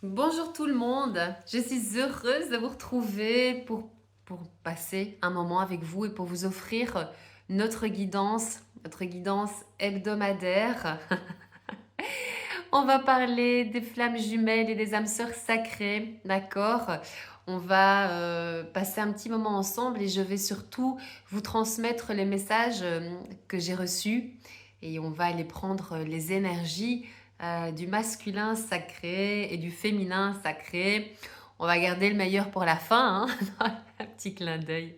Bonjour tout le monde, je suis heureuse de vous retrouver pour passer un moment avec vous et pour vous offrir notre guidance hebdomadaire. On va parler des flammes jumelles et des âmes sœurs sacrées, d'accord? On va passer un petit moment ensemble et je vais surtout vous transmettre les messages que j'ai reçus et on va aller prendre les énergies du masculin sacré et du féminin sacré. On va garder le meilleur pour la fin, hein, un petit clin d'œil.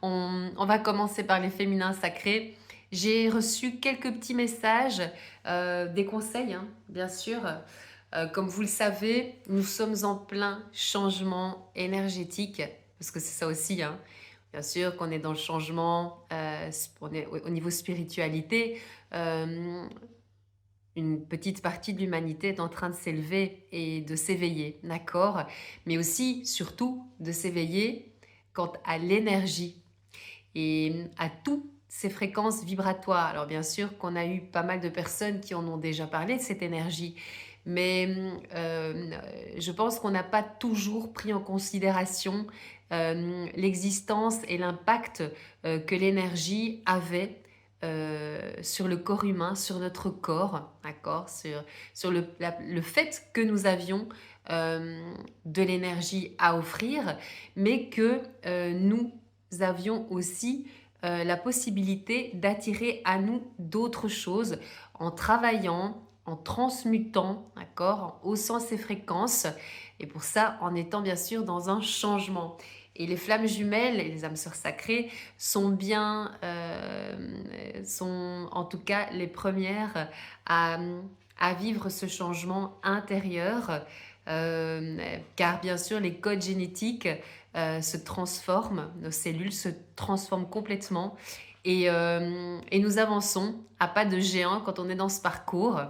On va commencer par les féminins sacrés. J'ai reçu quelques petits messages, des conseils, hein, bien sûr. Comme vous le savez, nous sommes en plein changement énergétique, parce que c'est ça aussi, hein. Bien sûr qu'on est dans le changement, on est au niveau spiritualité. Une petite partie de l'humanité est en train de s'élever et de s'éveiller, d'accord? Mais aussi, surtout, de s'éveiller quant à l'énergie et à toutes ces fréquences vibratoires. Alors bien sûr qu'on a eu pas mal de personnes qui en ont déjà parlé de cette énergie, mais je pense qu'on n'a pas toujours pris en considération l'existence et l'impact que l'énergie avait sur le corps humain, sur notre corps, d'accord, sur le fait que nous avions de l'énergie à offrir, mais que nous avions aussi la possibilité d'attirer à nous d'autres choses en travaillant, en transmutant, d'accord, en haussant ses fréquences, et pour ça, en étant bien sûr dans un changement. Et les flammes jumelles et les âmes sœurs sacrées sont en tout cas les premières à, à vivre ce changement intérieur, car bien sûr les codes génétiques se transforment, nos cellules se transforment complètement et nous avançons à pas de géant quand on est dans ce parcours.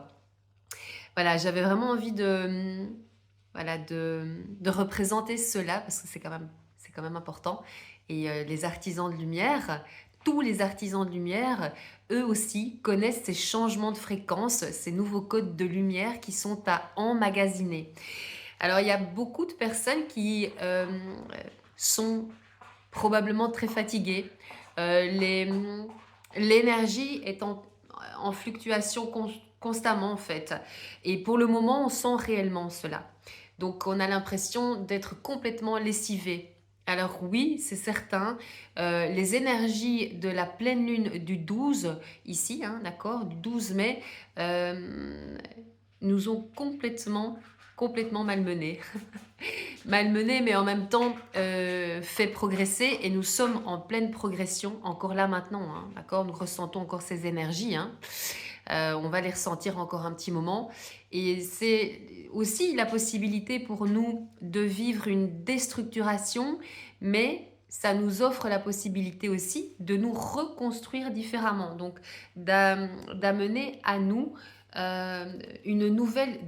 Voilà, j'avais vraiment envie voilà, de représenter cela parce que c'est quand même important. Et les artisans de lumière, tous les artisans de lumière, eux aussi connaissent ces changements de fréquence, ces nouveaux codes de lumière qui sont à emmagasiner. Alors, il y a beaucoup de personnes qui sont probablement très fatiguées. L'énergie est en fluctuation constamment en fait. Et pour le moment, on sent réellement cela. Donc on a l'impression d'être complètement lessivé. Alors oui, c'est certain, les énergies de la pleine lune du 12, ici, hein, d'accord, du 12 mai, nous ont complètement malmenés. Malmenés, mais en même temps fait progresser, et nous sommes en pleine progression, encore là maintenant, hein, d'accord, nous ressentons encore ces énergies, hein. On va les ressentir encore un petit moment. Et c'est aussi la possibilité pour nous de vivre une déstructuration, mais ça nous offre la possibilité aussi de nous reconstruire différemment. Donc d'amener à nous une nouvelle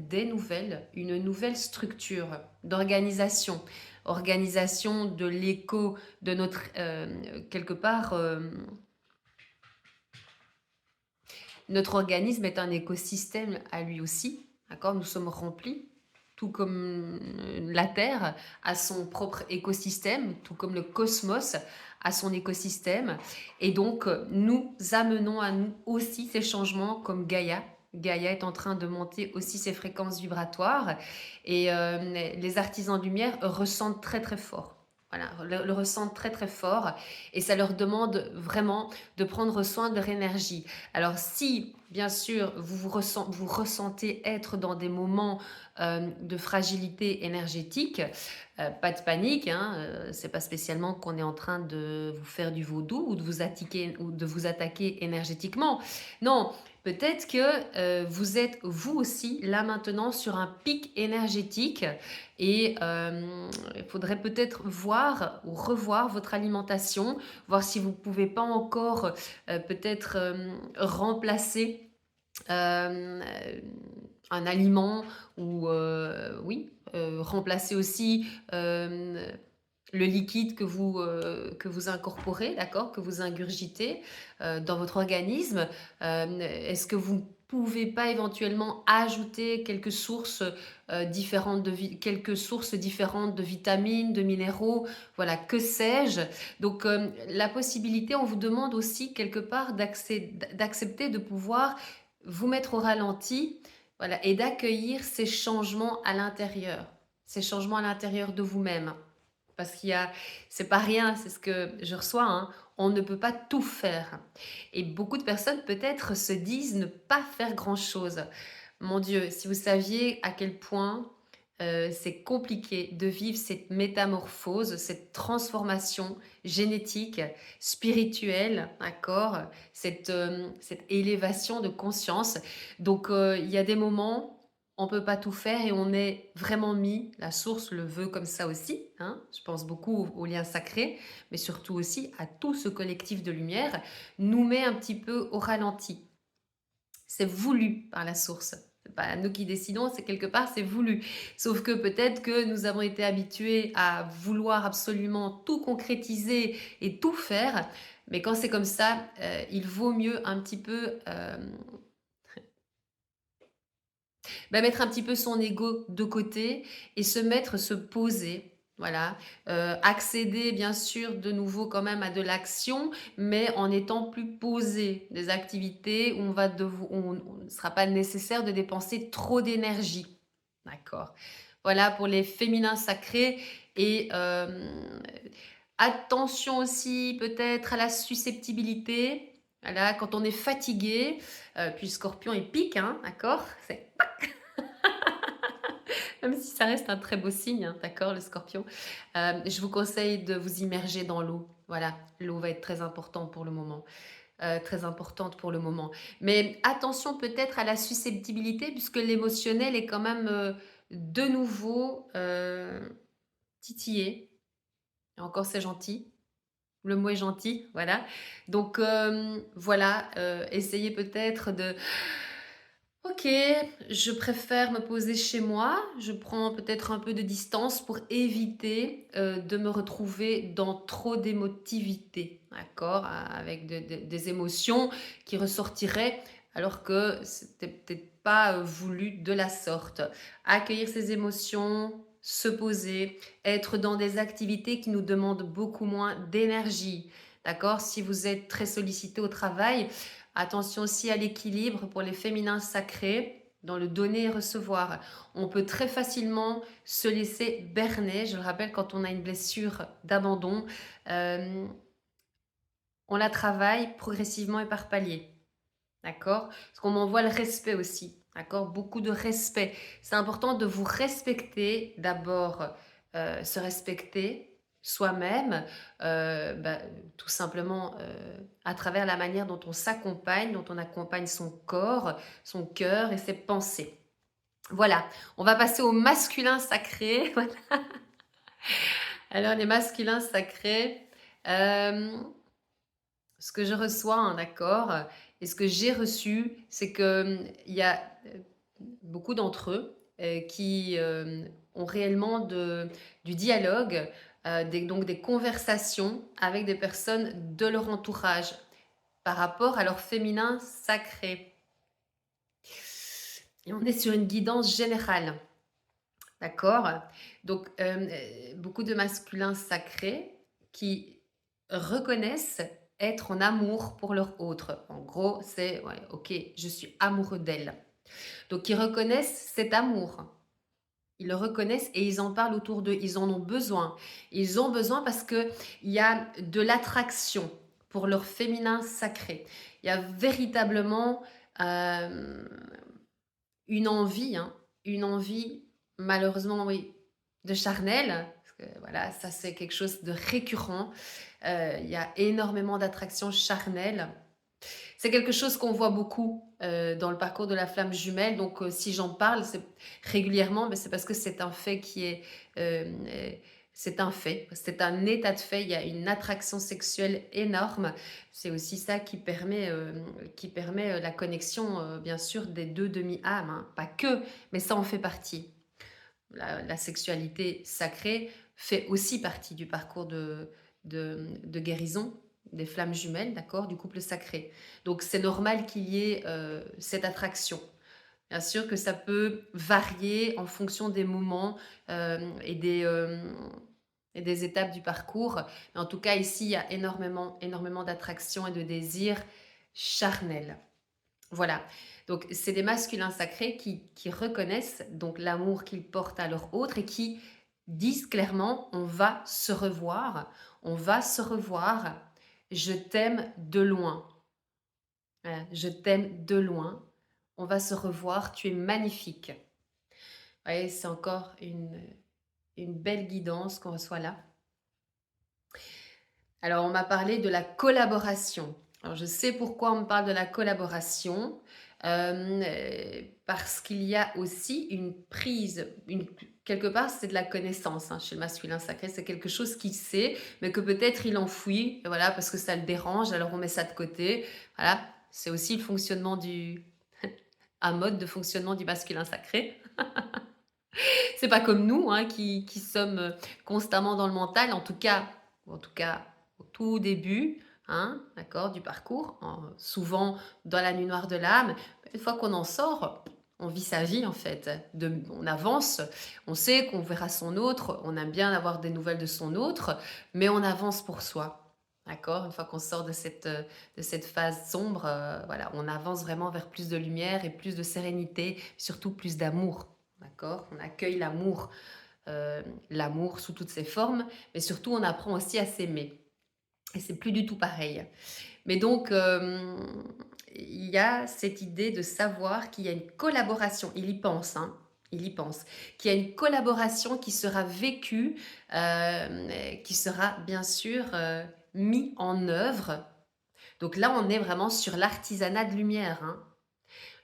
structure d'organisation. Organisation de l'écho de notre, quelque part, notre organisme est un écosystème à lui aussi, d'accord? Nous sommes remplis, tout comme la Terre a son propre écosystème, tout comme le cosmos a son écosystème. Et donc, nous amenons à nous aussi ces changements comme Gaïa. Gaïa est en train de monter aussi ses fréquences vibratoires et les artisans de lumière ressentent très très fort. Voilà, le ressentent très très fort et ça leur demande vraiment de prendre soin de leur énergie. Alors si, bien sûr, vous ressentez être dans des moments de fragilité énergétique, pas de panique, hein, c'est pas spécialement qu'on est en train de vous faire du vaudou ou de vous attaquer énergétiquement. Non, peut-être que vous êtes vous aussi là maintenant sur un pic énergétique et il faudrait peut-être voir ou revoir votre alimentation, voir si vous ne pouvez pas encore peut-être remplacer euh, un aliment ou oui, remplacer aussi le liquide que vous incorporez, d'accord, que vous ingurgitez dans votre organisme. Est-ce que vous pouvez pas éventuellement ajouter quelques sources différentes de vitamines, de minéraux, voilà, que sais-je. Donc la possibilité, on vous demande aussi quelque part d'accepter de pouvoir vous mettre au ralenti, voilà, et d'accueillir ces changements à l'intérieur, ces changements à l'intérieur de vous-même. Parce c'est pas rien, c'est ce que je reçois, hein, on ne peut pas tout faire. Et beaucoup de personnes peut-être se disent ne pas faire grand-chose. Mon Dieu, si vous saviez à quel point c'est compliqué de vivre cette métamorphose, cette transformation génétique, spirituelle, d'accord, cette élévation de conscience. Donc il y a des moments, on peut pas tout faire et on est vraiment mis, la source le veut comme ça aussi, hein. Je pense beaucoup au lien sacré, mais surtout aussi à tout ce collectif de lumière, nous met un petit peu au ralenti. C'est voulu par la source. C'est pas nous qui décidons, c'est quelque part, c'est voulu. Sauf que peut-être que nous avons été habitués à vouloir absolument tout concrétiser et tout faire. Mais quand c'est comme ça, il vaut mieux un petit peu mettre un petit peu son ego de côté et se poser. Voilà, accéder bien sûr de nouveau quand même à de l'action, mais en étant plus posé. Des activités où on ne sera pas nécessaire de dépenser trop d'énergie. D'accord. Voilà pour les féminins sacrés et attention aussi peut-être à la susceptibilité. Voilà, quand on est fatigué, puis Scorpion il pique, hein, d'accord? C'est même si ça reste un très beau signe, hein, d'accord, le Scorpion. Je vous conseille de vous immerger dans l'eau. Voilà, l'eau va être très importante pour le moment, très importante pour le moment. Mais attention peut-être à la susceptibilité puisque l'émotionnel est quand même, de nouveau, titillé. Et encore c'est gentil, le mot est gentil, voilà. Donc voilà, essayez peut-être de OK, je préfère me poser chez moi. Je prends peut-être un peu de distance pour éviter, de me retrouver dans trop d'émotivité, d'accord? Avec des émotions qui ressortiraient alors que c'était peut-être pas, voulu de la sorte. Accueillir ces émotions, se poser, être dans des activités qui nous demandent beaucoup moins d'énergie, d'accord? Si vous êtes très sollicité au travail, attention aussi à l'équilibre pour les féminins sacrés dans le donner et recevoir. On peut très facilement se laisser berner. Je le rappelle, quand on a une blessure d'abandon, euh, on la travaille progressivement et par palier. D'accord? Parce qu'on m'envoie le respect aussi. D'accord? Beaucoup de respect. C'est important de vous respecter. D'abord, se respecter soi-même, bah, tout simplement à travers la manière dont on s'accompagne, dont on accompagne son corps, son cœur et ses pensées. Voilà, on va passer au masculin sacré. Voilà. Alors, les masculins sacrés, euh, ce que je reçois, hein, d'accord, et ce que j'ai reçu, c'est que il y a beaucoup d'entre eux qui ont réellement du dialogue, donc des conversations avec des personnes de leur entourage par rapport à leur féminin sacré. Et on est sur une guidance générale, d'accord? Donc, beaucoup de masculins sacrés qui reconnaissent être en amour pour leur autre. En gros, c'est ouais, ok, je suis amoureux d'elle. Donc, ils reconnaissent cet amour. Ils le reconnaissent et ils en parlent autour d'eux. Ils en ont besoin. Ils ont besoin parce qu'il y a de l'attraction pour leur féminin sacré. Il y a véritablement euh, une envie, malheureusement, oui, de charnel. Parce que, voilà, ça c'est quelque chose de récurrent. Il y a énormément d'attraction charnelle. C'est quelque chose qu'on voit beaucoup dans le parcours de la flamme jumelle. Donc, si j'en parle régulièrement, mais c'est parce que c'est un fait c'est un fait, c'est un état de fait. Il y a une attraction sexuelle énorme. C'est aussi ça qui permet la connexion, bien sûr, des deux demi-âmes, hein. Pas que, mais ça en fait partie. La sexualité sacrée fait aussi partie du parcours de guérison. des flammes jumelles, d'accord, du couple sacré. Donc c'est normal qu'il y ait cette attraction. Bien sûr que ça peut varier en fonction des moments et des étapes du parcours. Mais en tout cas, ici, il y a énormément d'attraction et de désir charnel. Voilà. Donc, c'est des masculins sacrés qui reconnaissent donc l'amour qu'ils portent à leur autre et qui disent clairement, on va se revoir, je t'aime de loin. Voilà, je t'aime de loin, on va se revoir, tu es magnifique. Vous voyez, c'est encore une belle guidance qu'on reçoit là. Alors, on m'a parlé de la collaboration. Alors, je sais pourquoi on me parle de la collaboration, parce qu'il y a aussi une prise, quelque part, c'est de la connaissance, hein, chez le masculin sacré, c'est quelque chose qu'il sait, mais que peut-être il enfouit, voilà, parce que ça le dérange, alors on met ça de côté. Voilà, c'est aussi le fonctionnement un mode de fonctionnement du masculin sacré. C'est pas comme nous, hein, qui sommes constamment dans le mental, en tout cas au tout début, hein, d'accord, du parcours, souvent dans la nuit noire de l'âme. Une fois qu'on en sort, on vit sa vie en fait. On avance, on sait qu'on verra son autre, on aime bien avoir des nouvelles de son autre, mais on avance pour soi. D'accord. Une fois qu'on sort de cette phase sombre, voilà, on avance vraiment vers plus de lumière et plus de sérénité, surtout plus d'amour. D'accord. On accueille l'amour sous toutes ses formes, mais surtout on apprend aussi à s'aimer. Et c'est plus du tout pareil. Mais donc, il y a cette idée de savoir qu'il y a une collaboration, il y pense, hein, il y pense, qu'il y a une collaboration qui sera vécue, qui sera bien sûr mis en œuvre. Donc là, on est vraiment sur l'artisanat de lumière, hein.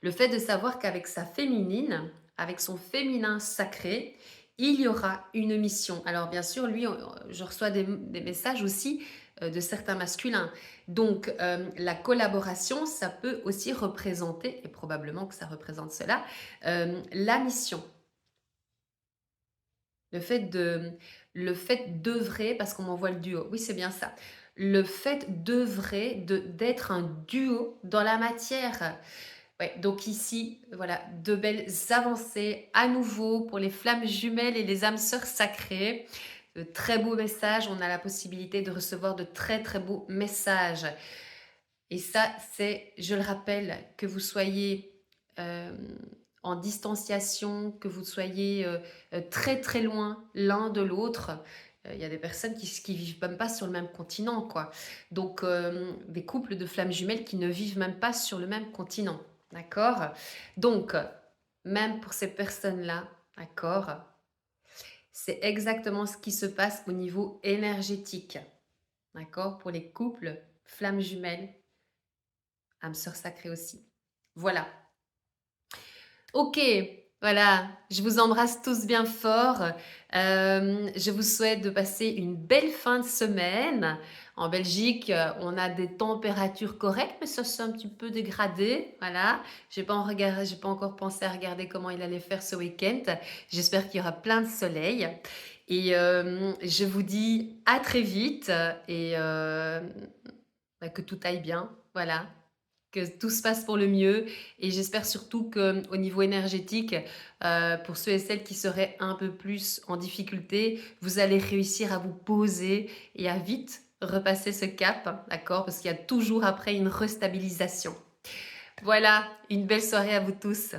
Le fait de savoir qu'avec sa féminine, avec son féminin sacré, il y aura une mission. Alors bien sûr, lui, je reçois des messages aussi de certains masculins. Donc la collaboration, ça peut aussi représenter, et probablement que ça représente cela, la mission. Le fait d'œuvrer, parce qu'on m'envoie le duo, oui c'est bien ça. Le fait d'œuvrer, d'être un duo dans la matière. Ouais, donc ici, voilà, de belles avancées à nouveau pour les flammes jumelles et les âmes sœurs sacrées. De très beaux messages, on a la possibilité de recevoir de très très beaux messages. Et ça, c'est, je le rappelle, que vous soyez en distanciation, que vous soyez très très loin l'un de l'autre. Il y a des personnes qui vivent même pas sur le même continent, quoi. Donc, des couples de flammes jumelles qui ne vivent même pas sur le même continent. D'accord? Donc, même pour ces personnes-là, d'accord, c'est exactement ce qui se passe au niveau énergétique. D'accord? Pour les couples, flammes jumelles, âme sœur sacrée aussi. Voilà. Ok, voilà, je vous embrasse tous bien fort. Je vous souhaite de passer une belle fin de semaine. En Belgique, on a des températures correctes, mais ça s'est un petit peu dégradé. Voilà, j'ai pas encore pensé à regarder comment il allait faire ce week-end. J'espère qu'il y aura plein de soleil. Et je vous dis à très vite et que tout aille bien. Voilà, que tout se passe pour le mieux et j'espère surtout qu'au niveau énergétique, pour ceux et celles qui seraient un peu plus en difficulté, vous allez réussir à vous poser et à vite repasser ce cap, d'accord? Parce qu'il y a toujours après une restabilisation. Voilà, une belle soirée à vous tous.